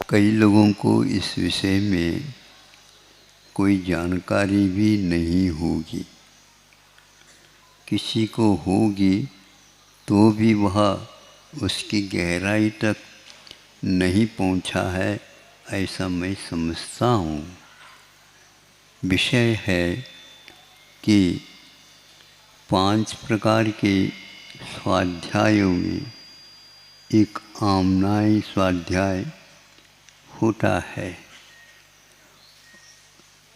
कई लोगों को इस विषय में कोई जानकारी भी नहीं होगी। किसी को होगी तो भी वह उसकी गहराई तक नहीं पहुंचा है, ऐसा मैं समझता हूँ। विषय है कि 5 प्रकार के स्वाध्यायों में एक आमनाई स्वाध्याय होता है।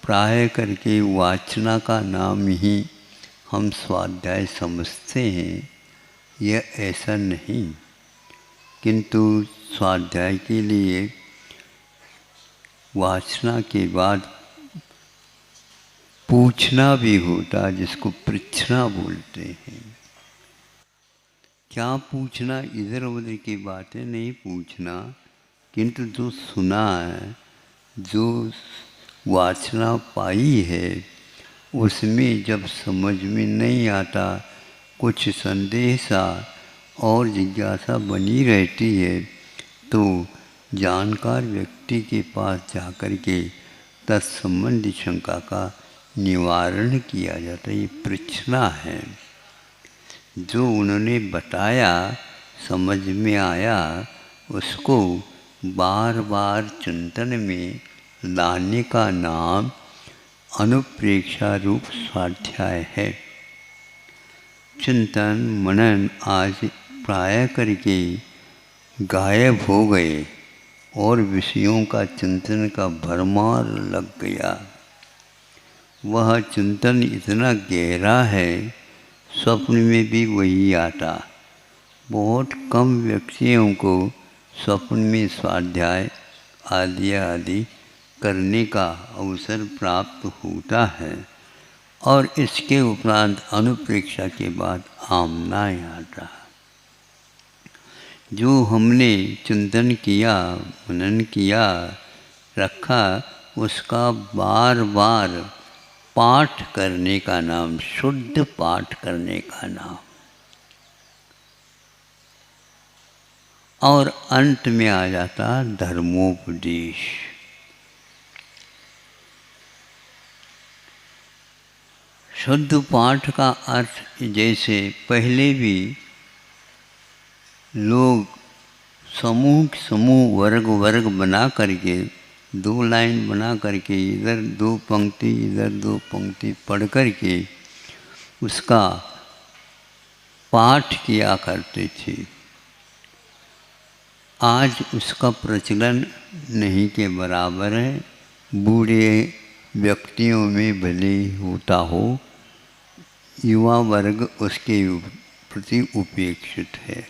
प्राय करके वाचना का नाम ही हम स्वाध्याय समझते हैं, यह ऐसा नहीं, किंतु स्वाध्याय के लिए वाचना के बाद पूछना भी होता, जिसको पृच्छना बोलते हैं। क्या पूछना? इधर उधर की बातें नहीं पूछना, किंतु जो सुना है, जो वाचना पाई है, उसमें जब समझ में नहीं आता, कुछ संदेह सा और जिज्ञासा बनी रहती है, तो जानकार व्यक्ति के पास जाकर के तत्संबंधी शंका का निवारण किया जाता है। ये पृच्छना है। जो उन्होंने बताया, समझ में आया, उसको बार बार चिंतन में लाने का नाम अनुप्रेक्षा रूप स्वाध्याय है। चिंतन मनन आज प्राय करके गायब हो गए और विषयों का चिंतन का भरमार लग गया। वह चिंतन इतना गहरा है, स्वप्न में भी वही आता। बहुत कम व्यक्तियों को स्वप्न में स्वाध्याय आदि करने का अवसर प्राप्त होता है, और इसके उपरांत अनुप्रेक्षा के बाद आमनाय आता है। जो हमने चिंतन किया, मनन किया, रखा, उसका बार बार पाठ करने का नाम, शुद्ध पाठ करने का नाम, और अंत में आ जाता धर्मोपदेश। शुद्ध पाठ का अर्थ, जैसे पहले भी लोग समूह वर्ग बना करके 2 लाइन बना करके इधर 2 पंक्ति इधर 2 पंक्ति पढ़ करके उसका पाठ किया करते थे। आज उसका प्रचलन नहीं के बराबर है। बूढ़े व्यक्तियों में भले होता हो, युवा वर्ग उसके प्रति उपेक्षित है।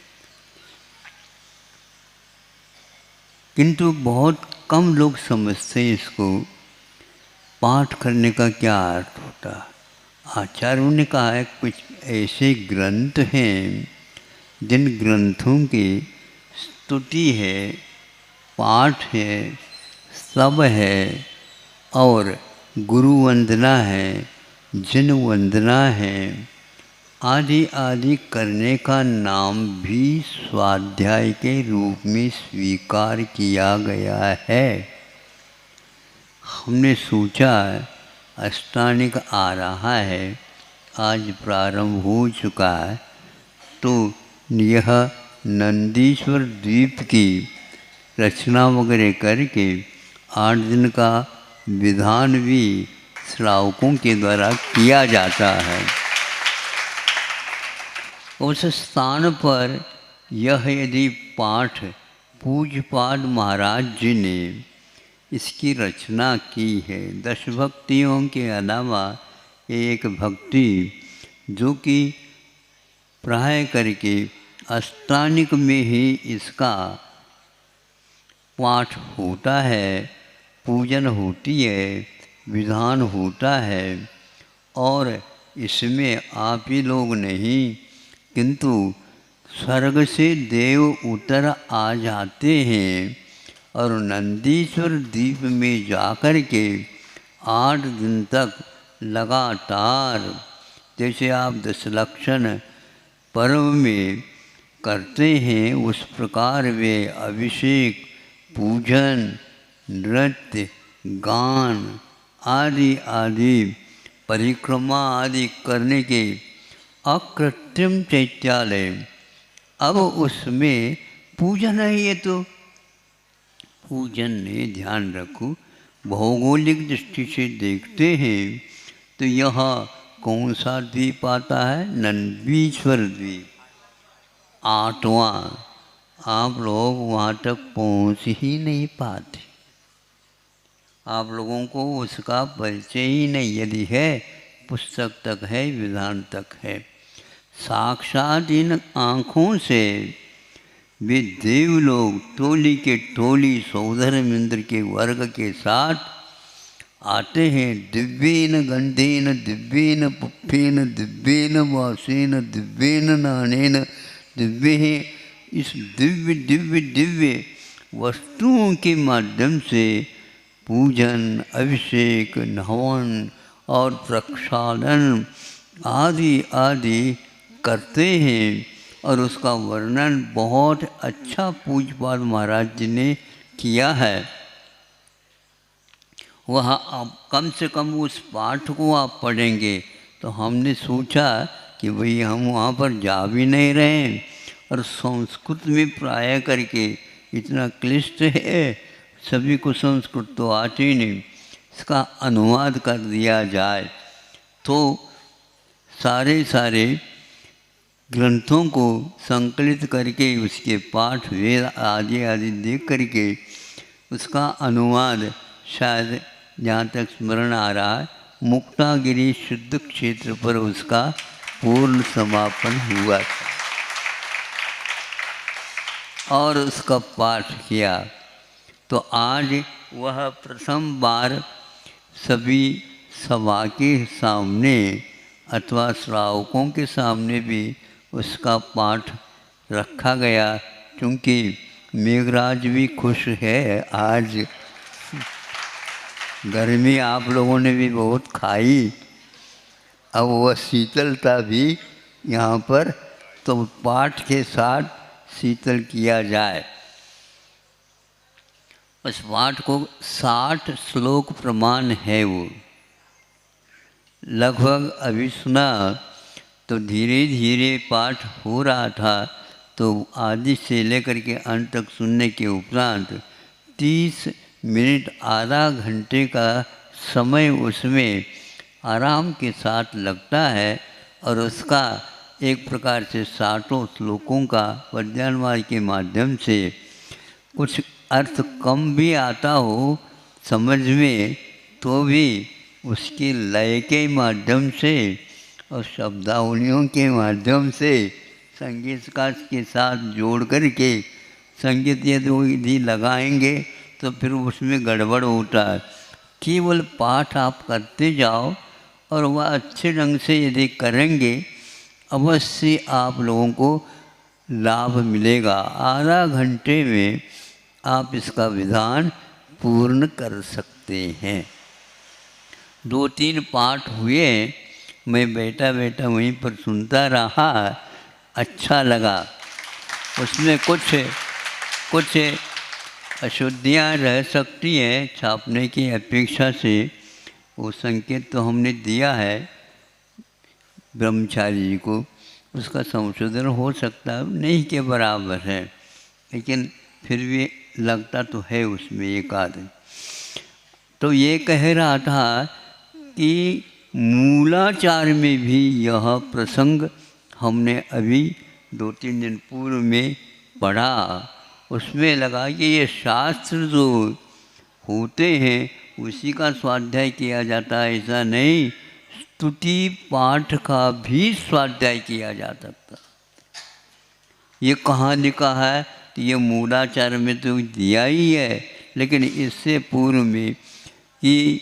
किंतु बहुत कम लोग समझते हैं इसको। पाठ करने का क्या अर्थ होता? आचार्यों ने कहा है, कुछ ऐसे ग्रंथ हैं जिन ग्रंथों की स्तुति है, पाठ है, सब है, और गुरु वंदना है, जिन वंदना है, आदि करने का नाम भी स्वाध्याय के रूप में स्वीकार किया गया है। हमने सोचा अष्टानिक आ रहा है, आज प्रारंभ हो चुका है, तो यह नंदीश्वर द्वीप की रचना वगैरह करके 8 दिन का विधान भी श्रावकों के द्वारा किया जाता है। उस स्थान पर यह यदि पाठ पूज्यपाद महाराज जी ने इसकी रचना की है, 10 भक्तियों के अलावा एक भक्ति जो कि प्राय करके अष्टानिक में ही इसका पाठ होता है, पूजन होती है, विधान होता है, और इसमें आप ही लोग नहीं, किंतु स्वर्ग से देव उतर आ जाते हैं और नंदीश्वर द्वीप में जाकर के 8 दिन तक लगातार, जैसे आप दशलक्षण पर्व में करते हैं, उस प्रकार वे अभिषेक पूजन, नृत्य, गान आदि आदि परिक्रमा आदि करने के अकृत्रिम चैत्यालय। अब उसमें पूजन है, ये तो पूजन में ध्यान रखो, भौगोलिक दृष्टि से देखते हैं तो यह कौन सा द्वीप आता है? नंदीश्वर द्वीप, 8वां। आप लोग वहाँ तक पहुँच ही नहीं पाते, आप लोगों को उसका परिचय ही नहीं, यदि है पुस्तक तक है, विधान तक है। साक्षात इन आँखों से वे देवलोग टोली के टोली सौधर्मेंद्र के वर्ग के साथ आते हैं। दिव्येन गंधेन, दिव्येन पुष्पेन, दिव्येन वासेन, दिव्येन नानेन, दिव्य, इस दिव्य दिव्य दिव्य वस्तुओं के माध्यम से पूजन, अभिषेक, हवन और प्रक्षालन आदि आदि करते हैं। और उसका वर्णन बहुत अच्छा पूज्यपाद महाराज जी ने किया है। वह आप कम से कम उस पाठ को आप पढ़ेंगे तो हमने सोचा कि भाई हम वहाँ पर जा भी नहीं रहे हैं, और संस्कृत में प्राय करके इतना क्लिष्ट है, सभी को संस्कृत तो आती ही नहीं, इसका अनुवाद कर दिया जाए तो सारे सारे ग्रंथों को संकलित करके उसके पाठ वेद आदि आदि देख करके उसका अनुवाद, शायद जहाँ तक स्मरण आ रहा है, मुक्तागिरी शुद्ध क्षेत्र पर उसका पूर्ण समापन हुआ था और उसका पाठ किया। तो आज वह प्रथम बार सभी सभा के सामने अथवा श्रावकों के सामने भी उसका पाठ रखा गया, क्योंकि मेघराज भी खुश है। आज गर्मी आप लोगों ने भी बहुत खाई, अब वह शीतलता भी यहाँ पर तो पाठ के साथ शीतल किया जाए। उस पाठ को 60 श्लोक प्रमाण है, वो लगभग अभी सुना तो धीरे धीरे पाठ हो रहा था, तो आदि से लेकर के अंत तक सुनने के उपरांत 30 मिनट आधा घंटे का समय उसमें आराम के साथ लगता है। और उसका एक प्रकार से 60 श्लोकों का पद्यानुवाद के माध्यम से कुछ अर्थ कम भी आता हो समझ में, तो भी उसके लय के माध्यम से और शब्दावलियों के माध्यम से संगीत का के साथ जोड़ करके संगीत यदि लगाएंगे तो फिर उसमें गड़बड़ होता है। केवल पाठ आप करते जाओ और वह अच्छे ढंग से यदि करेंगे, अवश्य आप लोगों को लाभ मिलेगा। आधा घंटे में आप इसका विधान पूर्ण कर सकते हैं। 2-3 पाठ हुए, मैं बैठा बैठा वहीं पर सुनता रहा, अच्छा लगा। उसमें कुछ अशुद्धियाँ रह सकती हैं छापने की अपेक्षा से, वो संकेत तो हमने दिया है ब्रह्मचारी जी को, उसका संशोधन हो सकता है, नहीं के बराबर है, लेकिन फिर भी लगता तो है उसमें एक आदमी। तो ये कह रहा था कि मूलाचार में भी यह प्रसंग हमने अभी 2-3 दिन पूर्व में पढ़ा। उसमें लगा कि ये शास्त्र जो होते हैं उसी का स्वाध्याय किया जाता है, ऐसा नहीं, स्तुति पाठ का भी स्वाध्याय किया जा सकता। ये कहाँ लिखा है? तो ये मूलाचार में तो दिया ही है, लेकिन इससे पूर्व में कि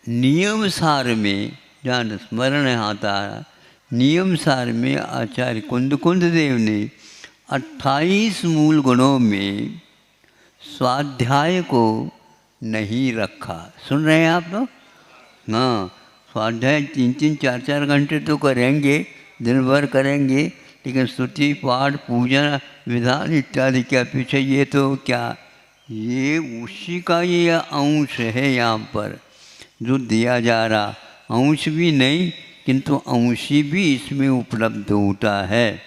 नियम सार में, जहाँ स्मरण आता है, नियम सार में आचार्य कुंद देव ने 28 मूल गुणों में स्वाध्याय को नहीं रखा। सुन रहे हैं आप लोग? हाँ, स्वाध्याय 3-3, 4-4 घंटे तो करेंगे, दिन भर करेंगे, लेकिन स्तुति पाठ पूजन विधान इत्यादि के पीछे ये तो क्या, ये उसी का ये अंश है यहाँ पर जो दिया जा रहा, अंश भी नहीं किंतु अंशी भी इसमें उपलब्ध होता है।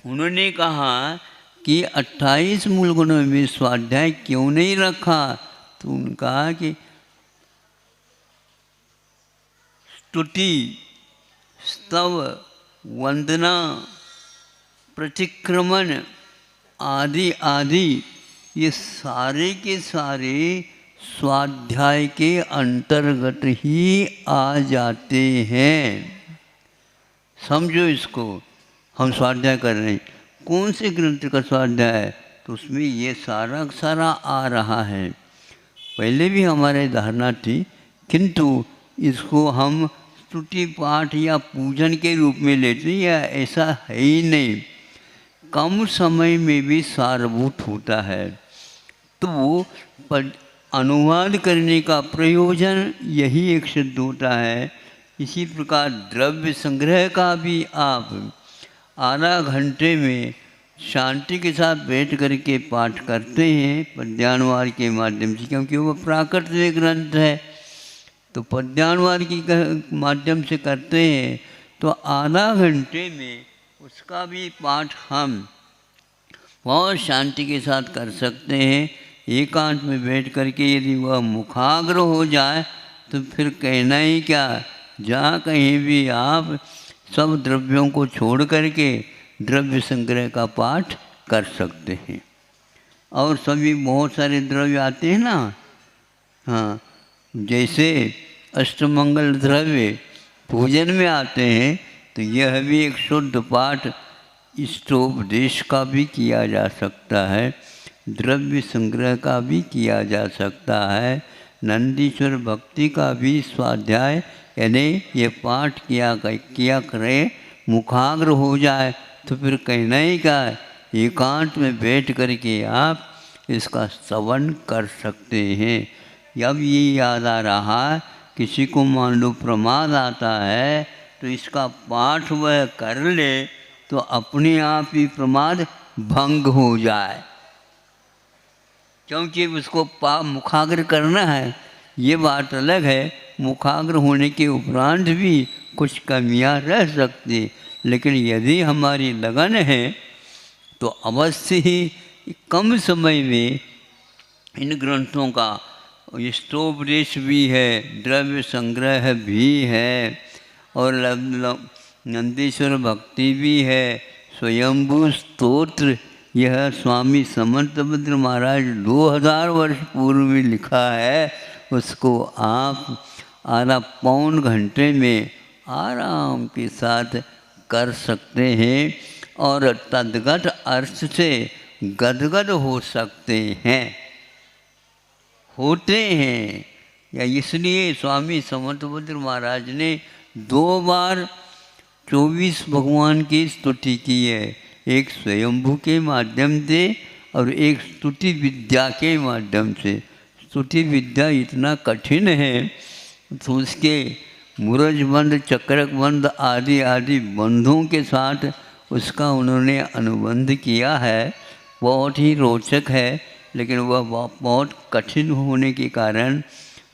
उन्होंने कहा कि 28 मूल गुणों में स्वाध्याय क्यों नहीं रखा, तो उन्होंने कहा कि स्तुति, स्तव, वंदना, प्रतिक्रमण आदि आदि ये सारे के सारे स्वाध्याय के अंतर्गत ही आ जाते हैं। समझो इसको, हम स्वाध्याय कर रहे हैं, कौन से ग्रंथ का स्वाध्याय है, तो उसमें ये सारा सारा आ रहा है। पहले भी हमारे धारणा थी, किंतु इसको हम स्तुति पाठ या पूजन के रूप में लेते हैं, या ऐसा है ही नहीं। कम समय में भी सारभूत होता है। तो अनुवाद करने का प्रयोजन यही एक सिद्ध होता है। इसी प्रकार द्रव्य संग्रह का भी आप आधा घंटे में शांति के साथ बैठ करके पाठ करते हैं पद्यानुवाद के माध्यम से, क्योंकि वो प्राकृतिक ग्रंथ है, तो पद्यानुवाद के माध्यम से करते हैं, तो आधा घंटे में उसका भी पाठ हम बहुत शांति के साथ कर सकते हैं। एकांत में बैठ करके यदि वह मुखाग्र हो जाए तो फिर कहना ही क्या, जहाँ कहीं भी आप सब द्रव्यों को छोड़ करके द्रव्य संग्रह का पाठ कर सकते हैं। और सभी बहुत सारे द्रव्य आते हैं ना, हाँ, जैसे अष्टमंगल द्रव्य पूजन में आते हैं, तो यह भी एक शुद्ध पाठ इष्टोपदेश का भी किया जा सकता है, द्रव्य संग्रह का भी किया जा सकता है, नंदीश्वर भक्ति का भी स्वाध्याय, यानी ये पाठ किया करें, मुखाग्र हो जाए तो फिर कहना ही क्या है, एकांत में बैठ करके आप इसका श्रवण कर सकते हैं। अब ये याद आ रहा, किसी को मान लो प्रमाद आता है तो इसका पाठ वह कर ले तो अपने आप ही प्रमाद भंग हो जाए, क्योंकि उसको मुखाग्र करना है। ये बात अलग है, मुखाग्र होने के उपरांत भी कुछ कमियां रह सकती, लेकिन यदि हमारी लगन है तो अवश्य ही कम समय में इन ग्रंथों का इष्टोपदेश भी है, द्रव्य संग्रह भी है, और नंदीश्वर भक्ति भी है, स्वयंभू स्तोत्र, यह स्वामी समर्थभद्र महाराज 2000 वर्ष पूर्व में लिखा है, उसको आप आधा पौन घंटे में आराम के साथ कर सकते हैं और तद्गत अर्थ से गदगद हो सकते हैं, होते हैं। या इसलिए स्वामी समर्थभद्र महाराज ने 2 बार 24 भगवान की स्तुति की है, एक स्वयंभू के माध्यम से और एक स्तुति विद्या के माध्यम से। स्तुति विद्या इतना कठिन है तो उसके मूरजबंध, चक्रकबंध आदि आदि बंधों के साथ उसका उन्होंने अनुबंध किया है, बहुत ही रोचक है, लेकिन वह बहुत कठिन होने के कारण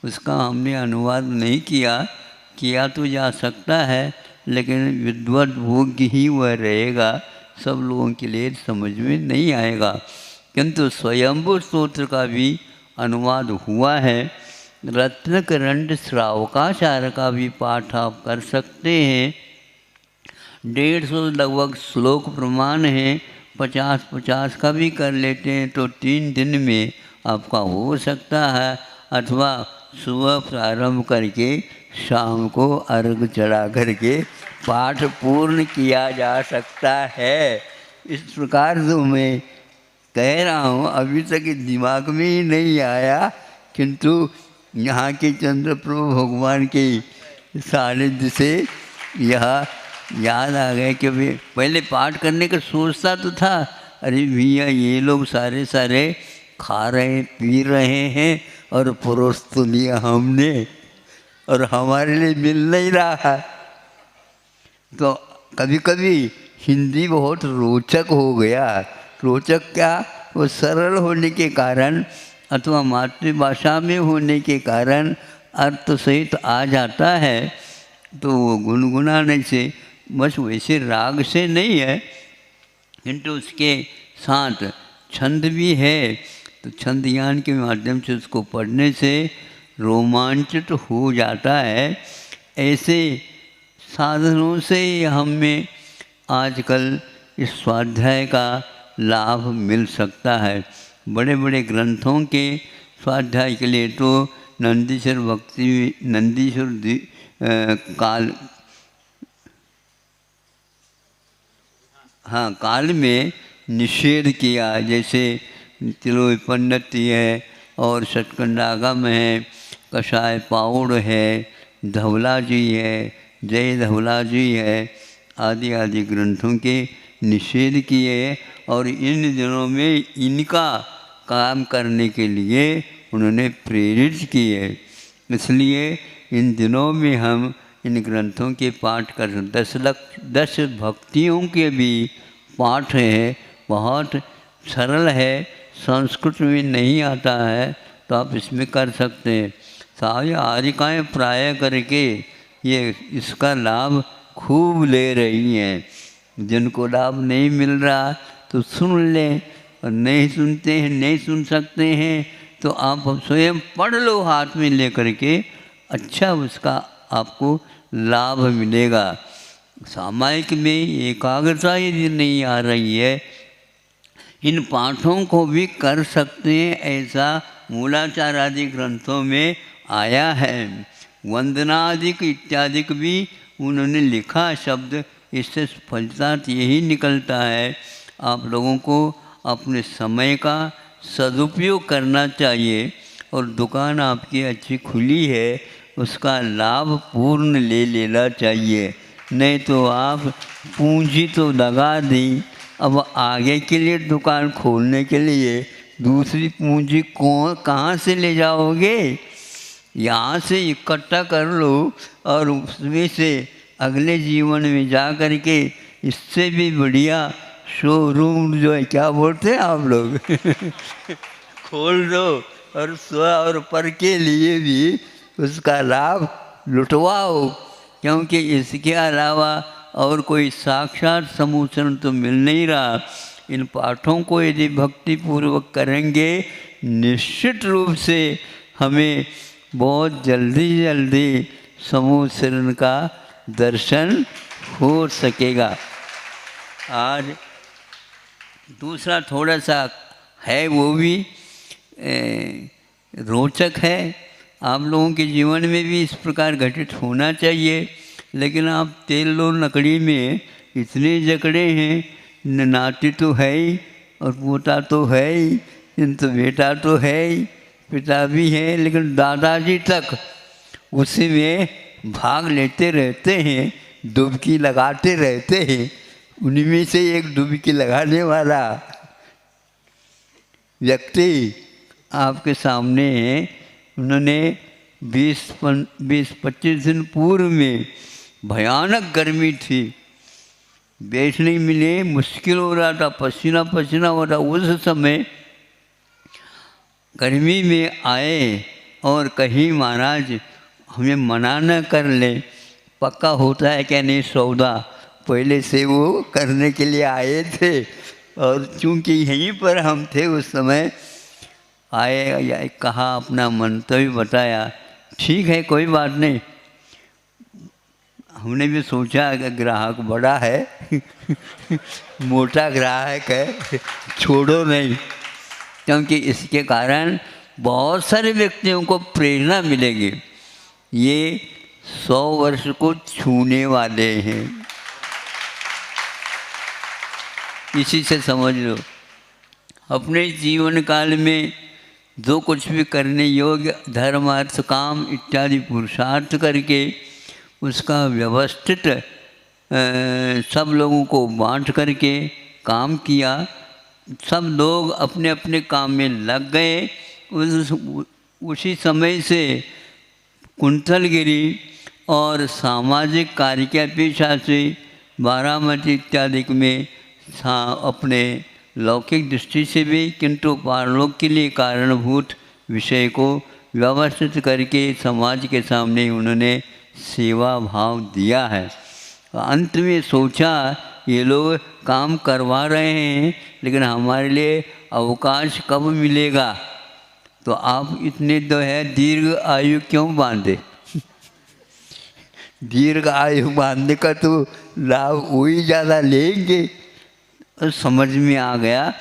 उसका हमने अनुवाद नहीं किया तो जा सकता है, लेकिन विद्वत भोग्य ही वह रहेगा, सब लोगों के लिए समझ में नहीं आएगा। किंतु स्वयंभू स्तोत्र का भी अनुवाद हुआ है, रत्नकरंड श्रावकाचार्य का भी पाठ आप कर सकते हैं। 150 लगभग श्लोक प्रमाण है, 50-50 का भी कर लेते हैं तो 3 दिन में आपका हो सकता है, अथवा सुबह प्रारंभ करके शाम को अर्घ चढ़ा करके पाठ पूर्ण किया जा सकता है। इस प्रकार जो मैं कह रहा हूँ अभी तक दिमाग में ही नहीं आया, किंतु यहाँ के चंद्रप्रभु भगवान के सानिध्य से यह याद आ गया कि भाई पहले पाठ करने का सोचता तो था, अरे भैया ये लोग सारे खा रहे पी रहे हैं और परोस तो लिया हमने और हमारे लिए मिल नहीं रहा है। तो कभी कभी हिंदी बहुत रोचक हो गया। रोचक क्या, वो सरल होने के कारण अथवा मातृभाषा में होने के कारण अर्थ सहित आ जाता है, तो वो गुनगुनाने से, बस वैसे राग से नहीं है, किंतु उसके साथ छंद भी है, तो छंद ज्ञान के माध्यम से उसको पढ़ने से रोमांचित हो जाता है। ऐसे साधनों से हमें आजकल इस स्वाध्याय का लाभ मिल सकता है। बड़े बड़े ग्रंथों के स्वाध्याय के लिए तो नंदीश्वर भक्ति, काल में निषेध किया, जैसे तिलोपन्नति है और सतकंडागम है, कषाय पाउड़ है, धवला जी है, जय धवला जी है, आदि आदि ग्रंथों के निषेध किए और इन दिनों में इनका काम करने के लिए उन्होंने प्रेरित किए। इसलिए इन दिनों में हम इन ग्रंथों के पाठ कर 10 भक्तियों के भी पाठ है, बहुत सरल है, संस्कृत में नहीं आता है तो आप इसमें कर सकते हैं। सारी आरिकाएँ प्राय करके ये इसका लाभ खूब ले रही हैं। जिनको लाभ नहीं मिल रहा तो सुन लें, और नहीं सुनते हैं, नहीं सुन सकते हैं तो आप स्वयं पढ़ लो हाथ में लेकर के, अच्छा उसका आपको लाभ मिलेगा। सामायिक में एकाग्रता यदि नहीं आ रही है, इन पाठों को भी कर सकते हैं, ऐसा मूलाचार आदि ग्रंथों में आया है। वंदनादिक इत्यादि भी उन्होंने लिखा शब्द, इससे फलितार्थ यही निकलता है, आप लोगों को अपने समय का सदुपयोग करना चाहिए और दुकान आपकी अच्छी खुली है, उसका लाभ पूर्ण ले लेना चाहिए। नहीं तो आप पूंजी तो लगा दी, अब आगे के लिए दुकान खोलने के लिए दूसरी पूंजी कहाँ से ले जाओगे? यहाँ से इकट्ठा कर लो और उसमें से अगले जीवन में जा कर के इससे भी बढ़िया शोरूम जो है, क्या बोलते हैं आप लोग खोल दो और स्व और पर के लिए भी उसका लाभ लुटवाओ, क्योंकि इसके अलावा और कोई साक्षात समूचन तो मिल नहीं रहा। इन पाठों को यदि भक्तिपूर्वक करेंगे, निश्चित रूप से हमें बहुत जल्दी समूह शरण का दर्शन हो सकेगा। आज दूसरा थोड़ा सा है, वो भी रोचक है, आप लोगों के जीवन में भी इस प्रकार घटित होना चाहिए। लेकिन आप तेल लो लकड़ी में इतने जकड़े हैं, नाती तो है ही और पोता तो है ही, किंतु बेटा तो है ही, पिता भी है, लेकिन दादाजी तक उसी में भाग लेते रहते हैं, डुबकी लगाते रहते हैं। उन्हीं में से एक डुबकी लगाने वाला व्यक्ति आपके सामने है। उन्होंने 20-25 दिन पूर्व में भयानक गर्मी थी, बैठ नहीं मिले, मुश्किल हो रहा था, पसीना पसीना हो रहा। उस समय गर्मी में आए और कहीं महाराज हमें मना न कर ले, पक्का होता है क्या नहीं सौदा, पहले से वो करने के लिए आए थे। और चूँकि यहीं पर हम थे उस समय, आए या कहा, अपना मंतव्य बताया, ठीक है कोई बात नहीं। हमने भी सोचा कि ग्राहक बड़ा है मोटा ग्राहक है, छोड़ो नहीं, क्योंकि इसके कारण बहुत सारे व्यक्तियों को प्रेरणा मिलेगी। ये 100 वर्ष को छूने वाले हैं, इसी से समझ लो। अपने जीवन काल में जो कुछ भी करने योग्य धर्म अर्थ काम इत्यादि पुरुषार्थ करके उसका व्यवस्थित सब लोगों को बांट करके काम किया। सब लोग अपने अपने काम में लग गए। उसी समय से कुंतलगिरी और सामाजिक कार्य की अपेक्षा से बारामती इत्यादि में अपने लौकिक दृष्टि से भी किंतु पारलोक के लिए कारणभूत विषय को व्यवस्थित करके समाज के सामने उन्होंने सेवा भाव दिया है। अंत में सोचा ये लोग काम करवा रहे हैं लेकिन हमारे लिए अवकाश कब मिलेगा, तो आप इतने तो है दीर्घ आयु क्यों बांधे दीर्घ आयु बांधने का तो लाभ वही ज़्यादा लेंगे। और समझ में आ गया,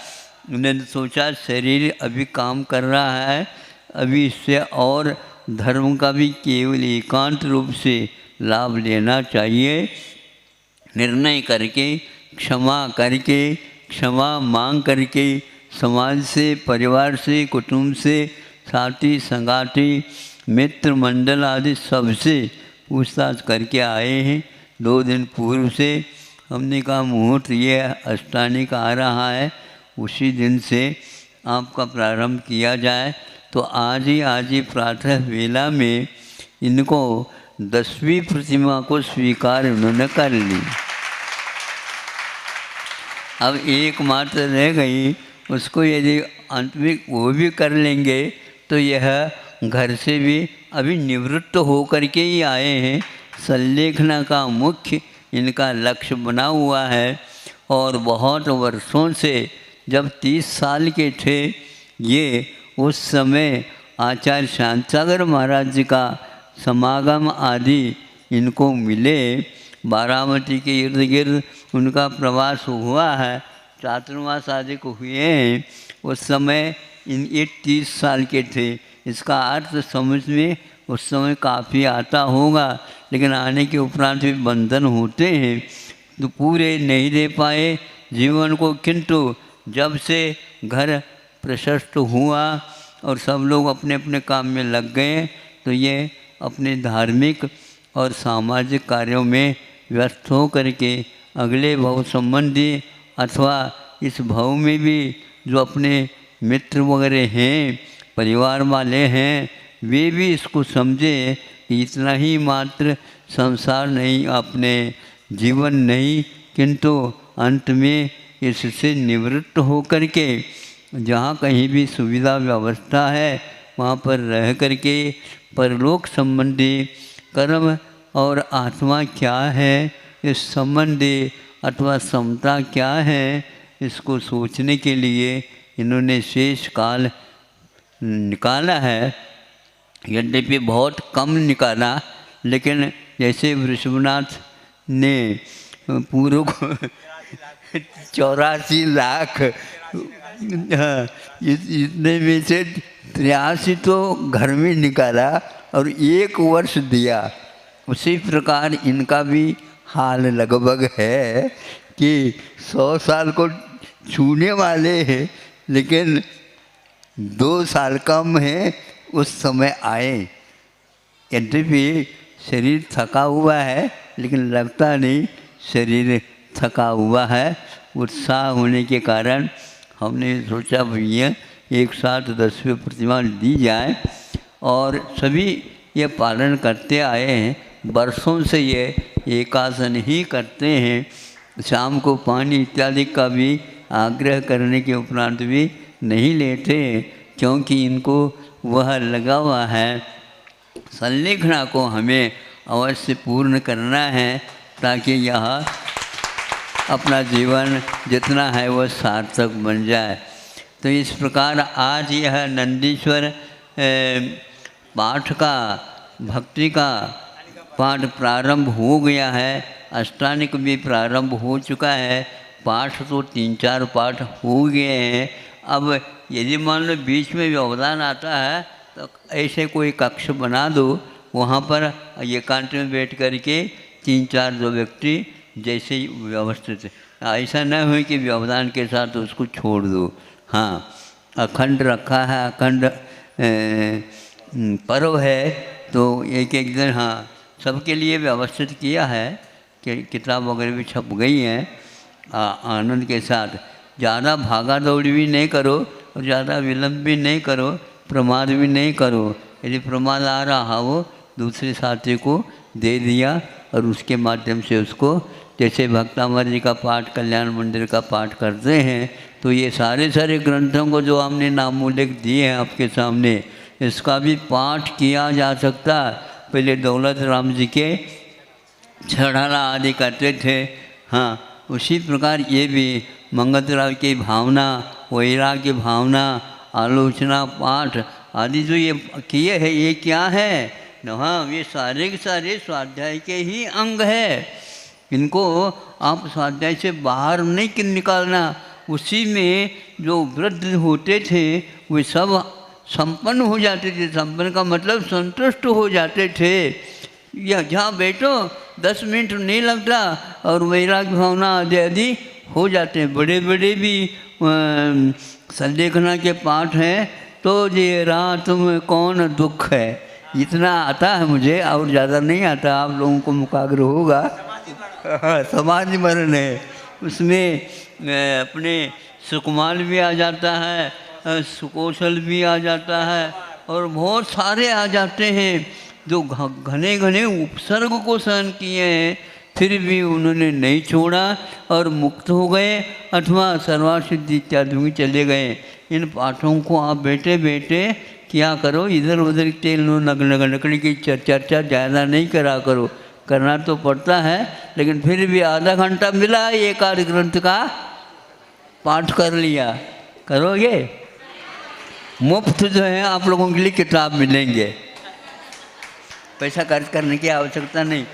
उन्होंने सोचा शरीर अभी काम कर रहा है, अभी इससे और धर्म का भी केवल एकांत रूप से लाभ लेना चाहिए। निर्णय करके क्षमा मांग करके समाज से, परिवार से, कुटुंब से, साथी संगाती मित्र मंडल आदि सबसे पूछताछ करके आए हैं। 2 दिन पूर्व से हमने कहा मुहूर्त ये अष्टानिक आ रहा है, उसी दिन से आपका प्रारंभ किया जाए। तो आज ही प्रातः वेला में इनको 10वीं प्रतिमा को स्वीकार उन्होंने कर ली। अब एकमात्र रह गई, उसको यदि अंत में वो भी कर लेंगे तो यह घर से भी अभी निवृत्त होकर के ही आए हैं। संलेखना का मुख्य इनका लक्ष्य बना हुआ है और बहुत वर्षों से, जब 30 साल के थे ये, उस समय आचार्य शांतागर महाराज जी का समागम आदि इनको मिले। बारामती के इर्द गिर्द उनका प्रवास हुआ है, चातुर्मास आदि को हुए हैं। उस समय ये 30 साल के थे। इसका अर्थ समझ में उस समय काफ़ी आता होगा, लेकिन आने के उपरांत भी बंधन होते हैं तो पूरे नहीं दे पाए जीवन को। किंतु जब से घर प्रशस्त हुआ और सब लोग अपने अपने काम में लग गए तो ये अपने धार्मिक और सामाजिक कार्यों में व्यस्त हो करके अगले भव संबंधी अथवा इस भव में भी जो अपने मित्र वगैरह हैं, परिवार वाले हैं, वे भी इसको समझे कि इतना ही मात्र संसार नहीं, अपने जीवन नहीं, किंतु अंत में इससे निवृत्त हो करके जहाँ कहीं भी सुविधा व्यवस्था है वहाँ पर रह करके परलोक संबंधी कर्म और आत्मा क्या है इस संबंधी अथवा समता क्या है, इसको सोचने के लिए इन्होंने शेष काल निकाला है। यद्यपि बहुत कम निकाला, लेकिन जैसे वृषभनाथ ने पूर्व को 84 लाख, इतने में से 83 तो घर में निकाला और 1 वर्ष दिया। उसी प्रकार इनका भी हाल लगभग है कि 100 साल को छूने वाले हैं, लेकिन 2 साल कम है उस समय आए। यद्यपि शरीर थका हुआ है लेकिन लगता नहीं शरीर थका हुआ है। उत्साह होने के कारण हमने सोचा भैया एक साथ 10वीं प्रतिमा दी जाए, और सभी ये पालन करते आए हैं। वर्षों से ये एकासन ही करते हैं। शाम को पानी इत्यादि का भी आग्रह करने के उपरांत भी नहीं लेते, क्योंकि इनको वह लगा हुआ है संलेखना को हमें अवश्य पूर्ण करना है, ताकि यह अपना जीवन जितना है वह सार्थक बन जाए। तो इस प्रकार आज यह नंदीश्वर पाठ का, भक्ति का पाठ प्रारंभ हो गया है। अष्टानिक भी प्रारंभ हो चुका है। पाठ तो 3-4 पाठ हो गए हैं। अब यदि मान लो बीच में व्यवधान आता है तो ऐसे कोई कक्ष बना दो, वहाँ पर एकांत में बैठ कर के 3-4 जो व्यक्ति जैसे व्यवस्थित, ऐसा न हो कि व्यवधान के साथ उसको छोड़ दो। हाँ, अखंड रखा है, अखंड पर्व है तो एक एक दिन, हाँ, सबके लिए व्यवस्थित किया है कि किताब वगैरह भी छप गई हैं आनंद के साथ। ज़्यादा भागा दौड़ी भी नहीं करो और ज़्यादा विलम्ब भी नहीं करो, प्रमाद भी नहीं करो। यदि प्रमाद आ रहा हो दूसरे साथी को दे दिया और उसके माध्यम से उसको जैसे भक्तामर जी का पाठ, कल्याण मंदिर का पाठ करते हैं, तो ये सारे सारे ग्रंथों को जो हमने नामोल्लेख दिए हैं आपके सामने, इसका भी पाठ किया जा सकता। पहले दौलत राम जी के छड़ाला आदि करते थे। हाँ, उसी प्रकार ये भी मंगतराव की भावना, वैराग्य की भावना, आलोचना पाठ आदि जो ये किए हैं, ये क्या है? हाँ, ये सारे के सारे स्वाध्याय के ही अंग है। इनको आप स्वाध्याय से बाहर नहीं निकालना। उसी में जो वृद्ध होते थे वे सब संपन्न हो जाते थे। संपन्न का मतलब संतुष्ट हो जाते थे। या जहाँ बैठो 10 मिनट नहीं लगता और वैराग्य भावना आदि आदि हो जाते हैं। बड़े बड़े भी संलेखना के पाठ हैं, तो ये रात में कौन दुख है, इतना आता है मुझे, और ज़्यादा नहीं आता। आप लोगों को मुकाग्र होगा। समाधि मरण है, उसमें अपने सुकुमार भी आ जाता है, सुकौशल भी आ जाता है, और बहुत सारे आ जाते हैं जो घने घने उपसर्ग को सहन किए हैं, फिर भी उन्होंने नहीं छोड़ा और मुक्त हो गए अथवा सर्वासिद्धि इत्यादि में चले गए। इन पाठों को आप बैठे बैठे क्या करो, इधर उधर तेल लकड़ी की चर्चा ज़्यादा नहीं करा करो। करना तो पड़ता है, लेकिन फिर भी आधा घंटा मिला, एक आध ग्रंथ का पाठ कर लिया, करोगे? मुफ्त जो है आप लोगों के लिए किताब मिलेंगे, पैसा खर्च करने की आवश्यकता नहीं,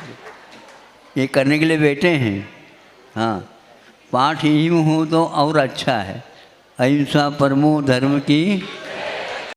ये करने के लिए बैठे हैं। हाँ, पाठ यही हो तो और अच्छा है। अहिंसा परमो धर्म की